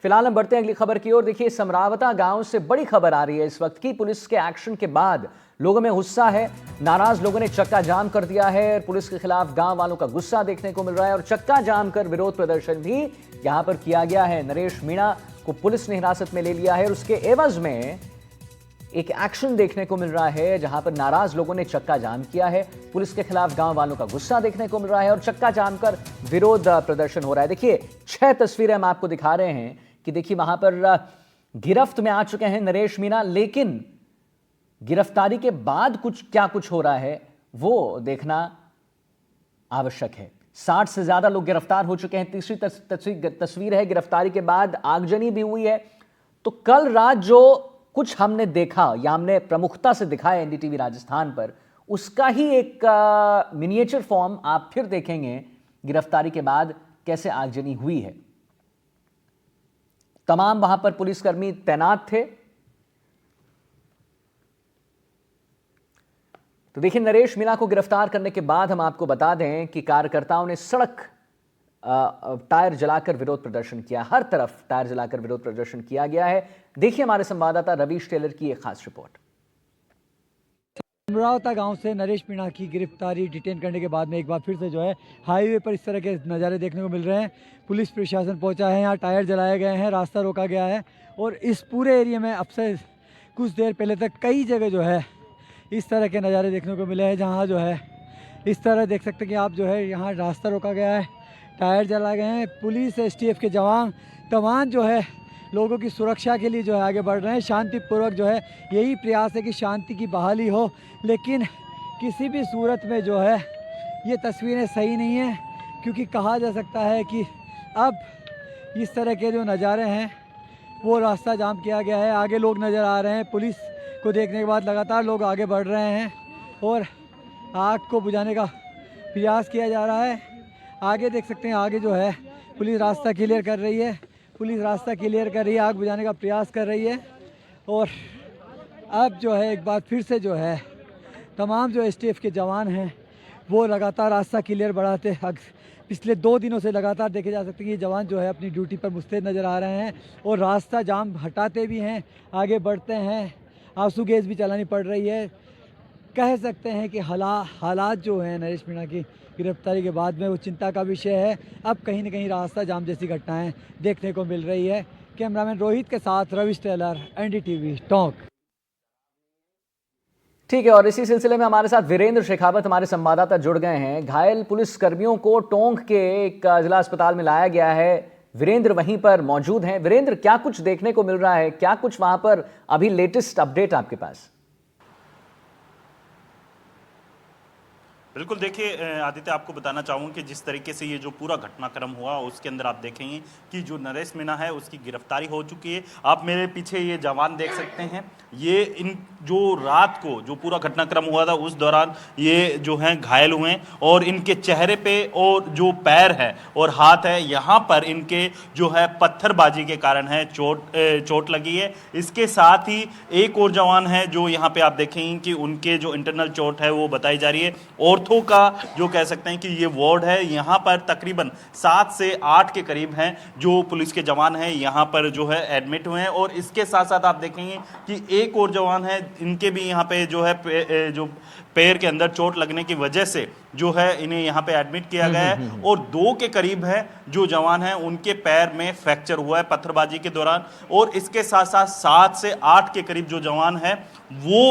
फिलहाल हम बढ़ते हैं अगली खबर की ओर। देखिए, समरावता गांव से बड़ी खबर आ रही है इस वक्त की। पुलिस के एक्शन के बाद लोगों में गुस्सा है। नाराज लोगों ने चक्का जाम कर दिया है। पुलिस के खिलाफ गांव वालों का गुस्सा देखने को मिल रहा है और चक्का जाम कर विरोध प्रदर्शन भी यहां पर किया गया है। नरेश मीणा को पुलिस ने हिरासत में ले लिया है और उसके एवज में एक एक्शन देखने को मिल रहा है जहां पर नाराज लोगों ने चक्का जाम किया है। पुलिस के खिलाफ गांव वालों का गुस्सा देखने को मिल रहा है और चक्का जाम कर विरोध प्रदर्शन हो रहा है। देखिए, 6 तस्वीरें हम आपको दिखा रहे हैं कि देखिए वहां पर गिरफ्त में आ चुके हैं नरेश मीणा, लेकिन गिरफ्तारी के बाद कुछ हो रहा है वो देखना आवश्यक है। 60 से ज्यादा लोग गिरफ्तार हो चुके हैं। तीसरी तस्वीर है, गिरफ्तारी के बाद आगजनी भी हुई है। तो कल रात जो कुछ हमने देखा या हमने प्रमुखता से दिखाया एनडीटीवी राजस्थान पर, उसका ही एक मिनिएचर फॉर्म आप फिर देखेंगे। गिरफ्तारी के बाद कैसे आगजनी हुई है। तमाम वहां पर पुलिसकर्मी तैनात थे। तो देखिए, नरेश मीणा को गिरफ्तार करने के बाद हम आपको बता दें कि कार्यकर्ताओं ने सड़क टायर जलाकर विरोध प्रदर्शन किया। हर तरफ टायर जलाकर विरोध प्रदर्शन किया गया है। देखिए हमारे संवाददाता रवीश टेलर की एक खास रिपोर्ट। समरावता गांव से नरेश मीणा की गिरफ्तारी डिटेन करने के बाद में एक बार फिर से जो है हाईवे पर इस तरह के नज़ारे देखने को मिल रहे हैं। पुलिस प्रशासन पहुंचा है, यहाँ टायर जलाए गए हैं, रास्ता रोका गया है और इस पूरे एरिया में अब से कुछ देर पहले तक कई जगह जो है इस तरह के नज़ारे देखने को मिले हैं, जहाँ जो है इस तरह देख सकते हैं कि आप जो है यहाँ रास्ता रोका गया है, टायर जलाए गए हैं। पुलिस, एसटीएफ के जवान तमाम जो है लोगों की सुरक्षा के लिए जो है आगे बढ़ रहे हैं। शांतिपूर्वक जो है यही प्रयास है कि शांति की बहाली हो, लेकिन किसी भी सूरत में जो है ये तस्वीरें सही नहीं हैं, क्योंकि कहा जा सकता है कि अब इस तरह के जो नज़ारे हैं वो रास्ता जाम किया गया है। आगे लोग नज़र आ रहे हैं, पुलिस को देखने के बाद लगातार लोग आगे बढ़ रहे हैं और आग को बुझाने का प्रयास किया जा रहा है। आगे देख सकते हैं, आगे जो है पुलिस रास्ता क्लियर कर रही है, आग बुझाने का प्रयास कर रही है। और अब जो है एक बार फिर से जो है तमाम जो एसटीएफ के जवान हैं वो लगातार रास्ता क्लियर बढ़ाते, पिछले 2 दिनों से लगातार देखे जा सकते हैं कि जवान जो है अपनी ड्यूटी पर मुस्तैद नज़र आ रहे हैं और रास्ता जाम हटाते भी हैं, आगे बढ़ते हैं। आंसू गैस भी चलानी पड़ रही है। कह सकते हैं कि हालात जो हैं नरेश मीणा की गिरफ्तारी के बाद में वो चिंता का विषय है। अब कहीं न कहीं रास्ता जाम जैसी घटनाएं देखने को मिल रही है। कैमरामैन रोहित के साथ रवीश टेलर, एनडीटीवी टॉक। ठीक है, और इसी सिलसिले में हमारे साथ वीरेंद्र शेखावत हमारे संवाददाता जुड़ गए हैं। घायल पुलिस कर्मियों को टोंक के एक जिला अस्पताल में लाया गया है। वीरेंद्र वहीं पर मौजूद हैं। वीरेंद्र, क्या कुछ देखने को मिल रहा है, क्या कुछ वहां पर अभी लेटेस्ट अपडेट आपके पास? बिल्कुल, देखिए आदित्य, आपको बताना चाहूँगा कि जिस तरीके से ये जो पूरा घटनाक्रम हुआ उसके अंदर आप देखेंगे कि जो नरेश मीणा है उसकी गिरफ्तारी हो चुकी है। आप मेरे पीछे ये जवान देख सकते हैं, ये इन जो रात को जो पूरा घटनाक्रम हुआ था उस दौरान ये जो हैं घायल हुए और इनके चेहरे पे और जो पैर है और हाथ है, यहाँ पर इनके जो है पत्थरबाजी के कारण है चोट लगी है। इसके साथ ही एक और जवान है जो यहाँ पे आप देखेंगे कि उनके जो इंटरनल चोट है वो बताई जा रही है। ऑर्थो का जो कह सकते हैं कि ये वार्ड है, यहाँ पर तकरीबन 7 से 8 के करीब हैं जो पुलिस के जवान हैं यहाँ पर जो है एडमिट हुए हैं। और इसके साथ साथ आप देखेंगे कि एक और जवान है, इनके भी यहाँ पे जो है जो पैर के अंदर चोट लगने की वजह से जो है इन्हें यहाँ पे एडमिट किया गया है। और 2 के करीब है जो जवान हैं उनके पैर में फ्रैक्चर हुआ है पत्थरबाजी के दौरान। और इसके साथ साथ 7 से 8 के करीब जो जवान है वो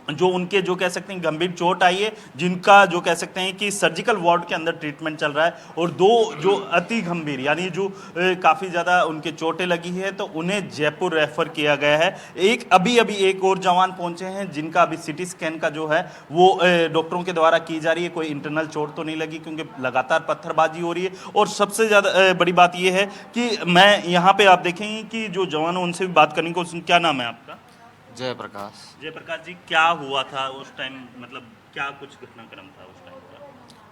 जो उनके जो कह सकते हैं गंभीर चोट आई है, जिनका जो कह सकते हैं कि सर्जिकल वार्ड के अंदर ट्रीटमेंट चल रहा है। और 2 जो अति गंभीर यानी जो काफ़ी ज़्यादा उनके चोटें लगी है तो उन्हें जयपुर रेफर किया गया है। अभी एक और जवान पहुंचे हैं जिनका अभी सिटी स्कैन का जो है वो डॉक्टरों के द्वारा की जा रही है। कोई इंटरनल चोट तो नहीं लगी क्योंकि लगातार पत्थरबाजी हो रही है। और सबसे ज़्यादा बड़ी बात यह है कि मैं यहाँ पर आप देखेंगे कि जो जवान है उनसे भी बात करने को। क्या नाम है आपका? जयप्रकाश जी, क्या हुआ था उस टाइम, मतलब क्या कुछ घटनाक्रम था उस टाइम का?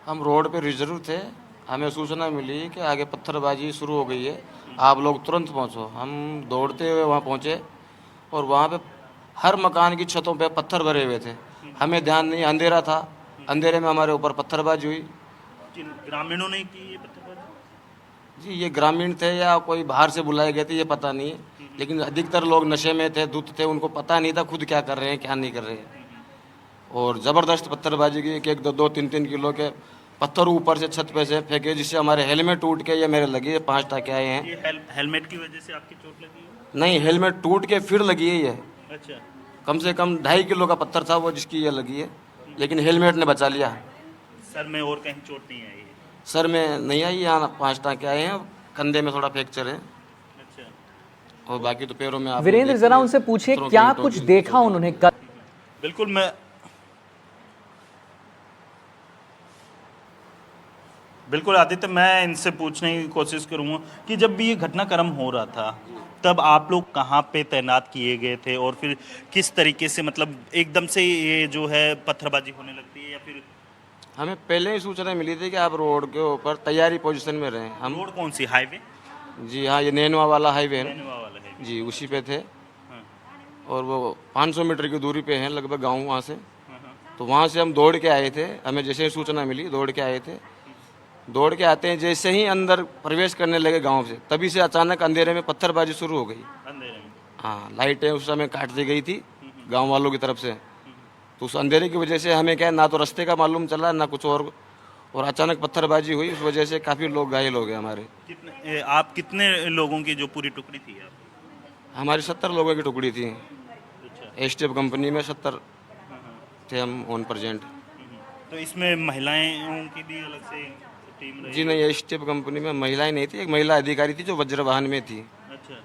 हम रोड पे रिजर्व थे, हमें सूचना मिली कि आगे पत्थरबाजी शुरू हो गई है, आप लोग तुरंत पहुंचो। हम दौड़ते हुए वहां पहुंचे और वहां पे हर मकान की छतों पे पत्थर भरे हुए थे। हमें ध्यान नहीं, अंधेरा था, अंधेरे में हमारे ऊपर पत्थरबाजी हुई। ग्रामीणों ने की ये पत्थरबाजी? जी ये ग्रामीण थे या कोई बाहर से बुलाए गए थे ये पता नहीं है, लेकिन अधिकतर लोग नशे में थे, धुत थे, उनको पता नहीं था खुद क्या कर रहे हैं क्या नहीं कर रहे हैं। और ज़बरदस्त पत्थरबाजी की, एक एक दो दो तीन तीन किलो के पत्थर ऊपर से छत पे से फेंके, जिससे हमारे हेलमेट टूट के ये मेरे लगी है, 5 टाके आए हैं। ये हेलमेट की वजह से आपकी चोट लगी है? नहीं, हेलमेट टूट के फिर लगी है ये। अच्छा। कम से कम 2.5 किलो का पत्थर था वो, जिसकी ये लगी है, लेकिन हेलमेट ने बचा लिया। सर में और कहीं चोट नहीं आई है? सर में नहीं आई, यहाँ 5 टाके आए हैं, कंधे में थोड़ा फ्रैक्चर है, अच्छा। और बाकी तो पैरों में आप वीरेंद्र, देखिए, जरा उनसे पूछिए पत्थरों क्या की कुछ ईंटों की- देखा उन्होंने कल। बिल्कुल बिल्कुल आदित्य, मैं इनसे पूछने की कोशिश करूंगा कि जब भी ये घटनाक्रम हो रहा था तब आप लोग कहाँ पे तैनात किए गए थे, और फिर किस तरीके से मतलब एकदम से ये जो है पत्थरबाजी होने लगती है, या फिर हमें पहले ही सूचना मिली थी कि आप रोड के ऊपर तैयारी पोजीशन में रहें। हम रोड कौन सी, हाईवे? जी हाँ, ये नैनवा वाला हाईवे है ना, नेनुआ वाला है? जी उसी पे थे। हाँ, और वो 500 मीटर की दूरी पे हैं लगभग गांव वहाँ से। हाँ, हाँ। तो वहाँ से हम दौड़ के आए थे, हमें जैसे ही सूचना मिली दौड़ के आए थे। दौड़ के आते हैं जैसे ही अंदर प्रवेश करने लगे गांव से, तभी से अचानक अंधेरे में पत्थरबाजी शुरू हो गई। अंधेरे में? हाँ, लाइटें उस समय काट दी गई थी गांव वालों की तरफ से। तो उस अंधेरे की वजह से हमें क्या है, ना तो रास्ते का मालूम चला ना कुछ और अचानक पत्थरबाजी हुई, उस वजह से काफ़ी लोग घायल हो गए हमारे। आप कितने लोगों की जो पूरी टुकड़ी थी आप? हमारी 70 लोगों की टुकड़ी थी। अच्छा। एसटीएफ कंपनी में 70 थे हम ऑन प्रेजेंट। तो इसमें महिलाओं की भी अलग से टीम रही? जी नहीं, एसटीएफ कंपनी में महिलाएं नहीं थी, एक महिला अधिकारी थी जो वज्रवाहन में थी। अच्छा,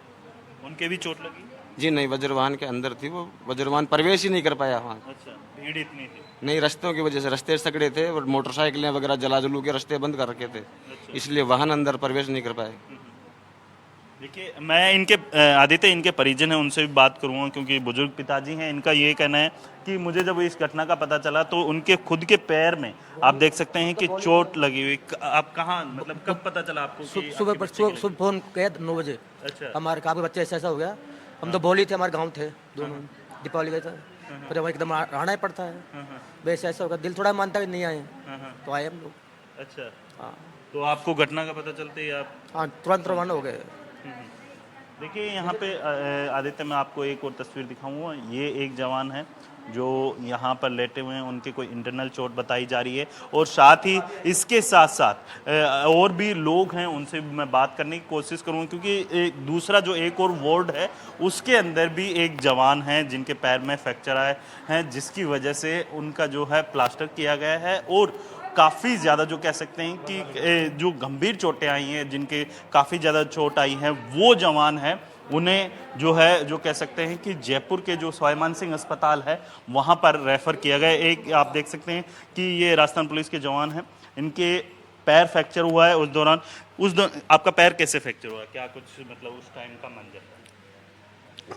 उनके भी चोट लगी? जी नहीं, वज्रवाहन के अंदर थी वो, वज्रवाहन प्रवेश ही नहीं कर पाया वहाँ। अच्छा, भीड़ इतनी थी? नहीं, रस्तों की वजह से, रास्ते सकड़े थे और मोटरसाइकिलें वगैरह जला जलू के रास्ते बंद कर रखे थे, इसलिए वाहन अंदर प्रवेश नहीं कर पाए। देखिए, मैं इनके आदित्य इनके परिजन हैं, उनसे भी बात करूंगा, क्योंकि बुजुर्ग पिताजी हैं। इनका ये कहना है कि मुझे जब इस घटना का पता चला तो उनके खुद के पैर में आप देख सकते हैं कि चोट लगी हुई। आप कहाँ, मतलब कब पता चला आपको कि सुबह आपके पर बच्चे की सुबह फोन किया 9 बजे। अच्छा। हमारे कहा बच्चे ऐसा ऐसा हो गया। हम तो बोली थे, हमारे गांव थे दोनों, दीपावली गए थे, फिर हमें एकदम आना ही पड़ता है। वैसे ऐसा होगा, दिल थोड़ा मानता है कि नहीं आए, तो आए हम लोग। लगी? अच्छा, हाँ तो आपको घटना का पता चलते ही आप हाँ, तुरंत रवाना हो गए। देखिए यहाँ पे आदित्य, मैं आपको एक और तस्वीर दिखाऊंगा। ये एक जवान है जो यहाँ पर लेटे हुए हैं, उनके कोई इंटरनल चोट बताई जा रही है, और साथ ही इसके साथ साथ और भी लोग हैं, उनसे भी मैं बात करने की कोशिश करूँगा, क्योंकि दूसरा जो एक और वार्ड है उसके अंदर भी एक जवान है जिनके पैर में फ्रैक्चर आए हैं, जिसकी वजह से उनका जो है प्लास्टर किया गया है, और काफ़ी ज़्यादा जो कह सकते हैं कि जो गंभीर चोटें आई हैं, जिनके काफ़ी ज़्यादा चोट आई है, वो जवान है, उन्हें जो है जो कह सकते हैं कि जयपुर के जो स्वाभिमान सिंह अस्पताल है वहाँ पर रेफ़र किया गया। एक आप देख सकते हैं कि ये राजस्थान पुलिस के जवान हैं, इनके पैर फ्रैक्चर हुआ है। आपका पैर कैसे फ्रैक्चर हुआ, क्या कुछ मतलब उस टाइम का मंजर था?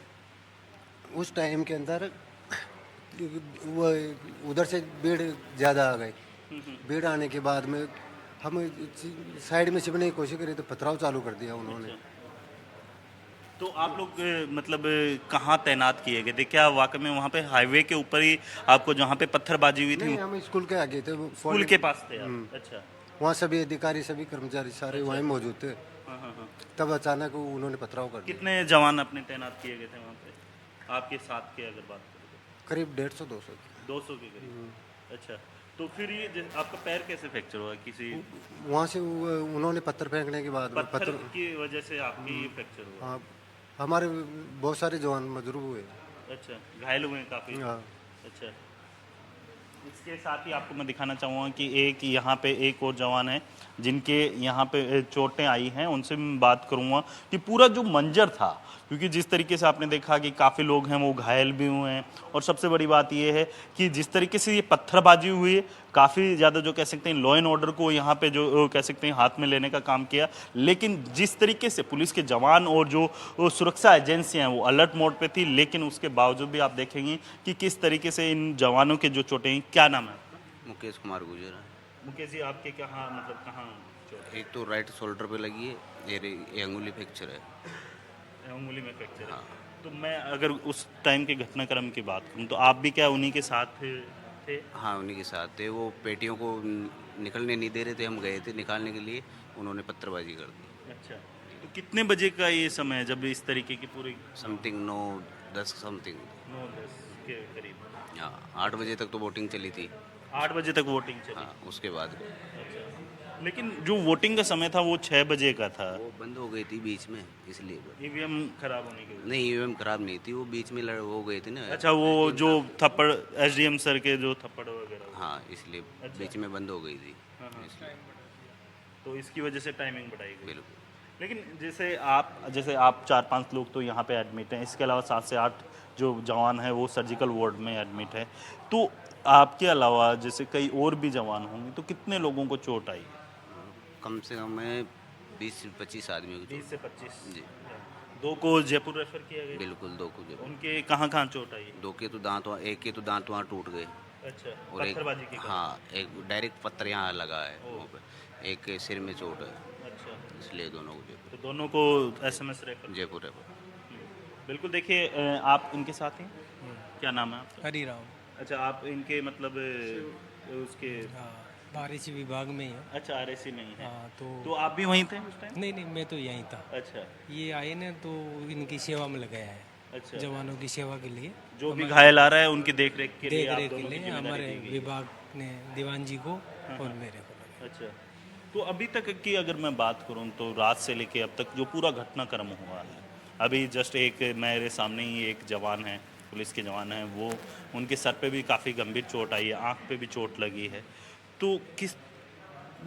उस टाइम के अंदर वो उधर से भीड़ ज़्यादा आ गई। भीड़ आने के बाद में हम साइड में छिपने की कोशिश करी तो पथराव चालू कर दिया उन्होंने। तो आप लोग मतलब कहाँ तैनात किए गए थे? क्या वाकई में वहाँ पे हाईवे के ऊपर ही आपको जहाँ पे पत्थरबाजी हुई थी नहीं, हम स्कूल के आगे थे, वो स्कूल के पास थे आप? अच्छा। वहाँ सभी अधिकारी सभी कर्मचारी सारे वहीं मौजूद थे। हाँ, हाँ, हाँ। तब अचानक उन्होंने पथराव कर दिया। कितने जवान अपने तैनात किए गए थे वहाँ पे आपके साथ के, अगर बात करें तो? करीब 150-200। 200 के करीब। अच्छा, तो फिर ये आपका पैर कैसे फ्रैक्चर हुआ? किसी वहाँ से उन्होंने पत्थर फेंकने के बाद में पत्थर की वजह से आपकी ये फ्रैक्चर हुआ? हाँ, हमारे बहुत सारे जवान मजरूब हुए। अच्छा, घायल हुए हैं काफ़ी? हाँ। अच्छा, इसके साथ ही आपको मैं दिखाना चाहूँगा कि एक यहाँ पे एक और जवान है जिनके यहाँ पे चोटें आई हैं, उनसे मैं बात करूँगा कि पूरा जो मंजर था, क्योंकि जिस तरीके से आपने देखा कि काफ़ी लोग हैं वो घायल भी हुए हैं, और सबसे बड़ी बात ये है कि जिस तरीके से ये पत्थरबाजी हुई है, काफ़ी ज़्यादा जो कह सकते हैं लॉ एंड ऑर्डर को यहाँ पे जो कह सकते हैं हाथ में लेने का काम किया, लेकिन जिस तरीके से पुलिस के जवान और जो सुरक्षा एजेंसियाँ हैं वो अलर्ट मोड पे थी, लेकिन उसके बावजूद भी आप देखेंगे कि किस तरीके से इन जवानों के जो चोटें हैं। क्या नाम है आपका? मुकेश कुमार गुजर है। मुकेश जी, आपके कहाँ मतलब कहाँ चोट? एक तो राइट शोल्डर पे लगी है, ये अंगुली फ्रैक्चर है। अंगुली में फ्रैक्चर है। तो मैं अगर उस टाइम के घटनाक्रम की बात करूं तो आप भी क्या उन्हीं के साथ थे? हाँ, उन्हीं के साथ थे। वो पेटियों को निकलने नहीं दे रहे थे, हम गए थे निकालने के लिए, उन्होंने पत्थरबाजी कर दी। अच्छा, तो कितने बजे का ये समय है जब इस तरीके की पूरी समथिंग 9-10 समथिंग। 9-10 के करीब? हाँ, 8 बजे तक तो वोटिंग चली थी। 8 बजे तक वोटिंग चली? हाँ, उसके बाद अच्छा, लेकिन जो वोटिंग का समय था वो 6 बजे का था। वो बंद हो गई थी बीच में, इसलिए। ईवीएम खराब होने की वजह नहीं, ईवीएम खराब नहीं थी, वो बीच में हो गई थी ना। से। अच्छा, वो जो थप्पड़ एसडीएम सर के जो थप्पड़ वगैरह हुए। हाँ, इसलिए अच्छा। बीच में बंद हो गई थी, हाँ, हाँ। इसलिए। तो इसकी वजह से टाइमिंग बढ़ाई गई। बिल्कुल। लेकिन जैसे आप 4-5 लोग तो यहाँ पे एडमिट हैं, इसके अलावा 7 से 8 जो जवान हैं वो सर्जिकल वार्ड में एडमिट है। तो आपके अलावा जैसे कई और भी जवान होंगे, तो कितने लोगों को चोट आई? कम से कम 20 से 25 आदमी को 20 से 25। जी, 2 को जयपुर रेफर किया गया? बिल्कुल 2 को जो। उनके कहाँ कहाँ चोट आई? 2 के तो दांत एक के तो दांत वहाँ टूट गए। अच्छा, और एक, पत्थरबाजी के कारण? हाँ, एक डायरेक्ट पत्थर यहाँ लगा है मुँह पे, एक के सिर में चोट है, अच्छा, इसलिए दोनों को तो दोनों को एसएमएस रेफर? जयपुर रेफर। बिल्कुल, देखिए आप इनके साथ हैं? क्या नाम है आपका? हरीराम। अच्छा, आप इनके मतलब उसके हाँ, बारिश विभाग में ही है। अच्छा, आरएसी में ही है। हाँ, तो आप भी वहीं थे उस टाइम? नहीं नहीं, मैं तो यहीं था। अच्छा, ये आए ना तो इनकी सेवा में लगाया है, अच्छा। जवानों की सेवा के लिए, जो भी घायल आ रहा है उनकी देख रेख के लिए देख आप रेख के दोनों की लिए जिम्मेदारी हमारे दी गई है। विभाग ने दीवान जी को और मेरे को लगाया। अच्छा, तो अभी तक की अगर मैं बात करूं तो रात से लेके अब तक जो पूरा घटनाक्रम हुआ है, अभी जस्ट एक मेरे सामने ही एक जवान है, पुलिस के जवान हैं, वो उनके सर पे भी काफ़ी गंभीर चोट आई है, आंख पे भी चोट लगी है। तो किस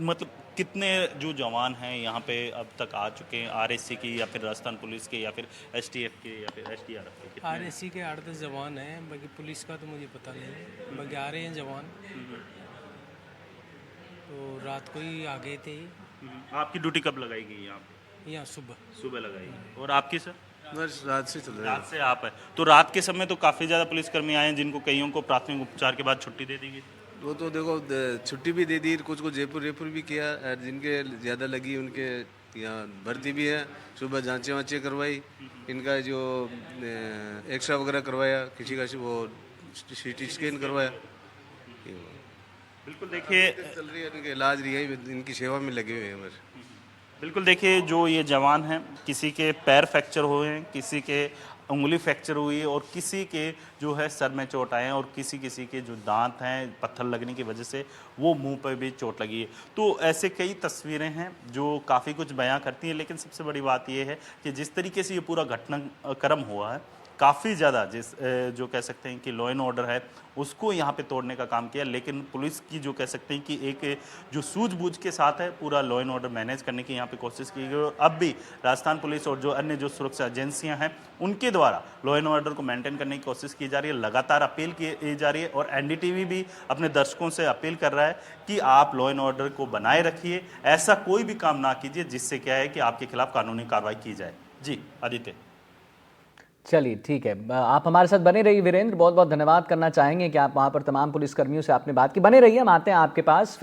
मतलब कितने जो जवान हैं यहाँ पे अब तक आ चुके हैं, आरएससी की या फिर राजस्थान पुलिस के या फिर एसटीएफ के या फिर एसडीआरएफ के? कितने? आरएससी के 8-10 जवान हैं, बाकी पुलिस का तो मुझे पता नहीं है, बाकी आ रहे हैं जवान। तो रात को ही आ गए थे आपकी ड्यूटी कब लगाई गई यहाँ पे? यहाँ सुबह। सुबह लगाई। और आपकी सर? बस रात से चल रहा रात से आप है, तो रात के समय तो काफ़ी ज़्यादा पुलिसकर्मी आए हैं जिनको कईयों को प्राथमिक उपचार के बाद छुट्टी दे दी गई। है। वो तो देखो छुट्टी भी दे दी, कुछ को जयपुर रेफर भी किया, और जिनके ज़्यादा लगी उनके यहाँ भर्ती भी है। सुबह जांचें वाँचें करवाई, इनका जो एक्सरा वगैरह करवाया, किसी का वो सीटी स्कैन करवाया। बिल्कुल, देखिए चल रही है, इनके इलाज रही है, इनकी सेवा में लगे हुए हैं बस। बिल्कुल देखिए, जो ये जवान हैं, किसी के पैर फ्रैक्चर हुए हैं, किसी के उंगली फ्रैक्चर हुई है और किसी के जो है सर में चोट आए हैं और किसी किसी के जो दांत हैं पत्थर लगने की वजह से वो मुंह पर भी चोट लगी है। तो ऐसे कई तस्वीरें हैं जो काफ़ी कुछ बयां करती हैं, लेकिन सबसे बड़ी बात ये है कि जिस तरीके से ये पूरा घटनाक्रम हुआ है, काफ़ी ज़्यादा जो कह सकते हैं कि लॉ एंड ऑर्डर है उसको यहाँ पे तोड़ने का काम किया, लेकिन पुलिस की जो कह सकते हैं कि एक जो सूझबूझ के साथ है पूरा लॉ एंड ऑर्डर मैनेज करने की यहाँ पे कोशिश की गई। और अब भी राजस्थान पुलिस और जो अन्य जो सुरक्षा एजेंसियाँ हैं उनके द्वारा लॉ एंड ऑर्डर को मेंटेन करने की कोशिश की जा रही है, लगातार अपील की जा रही है। और एनडीटीवी भी अपने दर्शकों से अपील कर रहा है कि आप लॉ एंड ऑर्डर को बनाए रखिए, ऐसा कोई भी काम ना कीजिए जिससे क्या है कि आपके खिलाफ कानूनी कार्रवाई की जाए। जी आदित्य। चलिए ठीक है, आप हमारे साथ बने रहिए वीरेंद्र, बहुत बहुत धन्यवाद करना चाहेंगे कि आप वहाँ पर तमाम पुलिसकर्मियों से आपने बात की। बने रहिए, हम आते हैं आपके पास।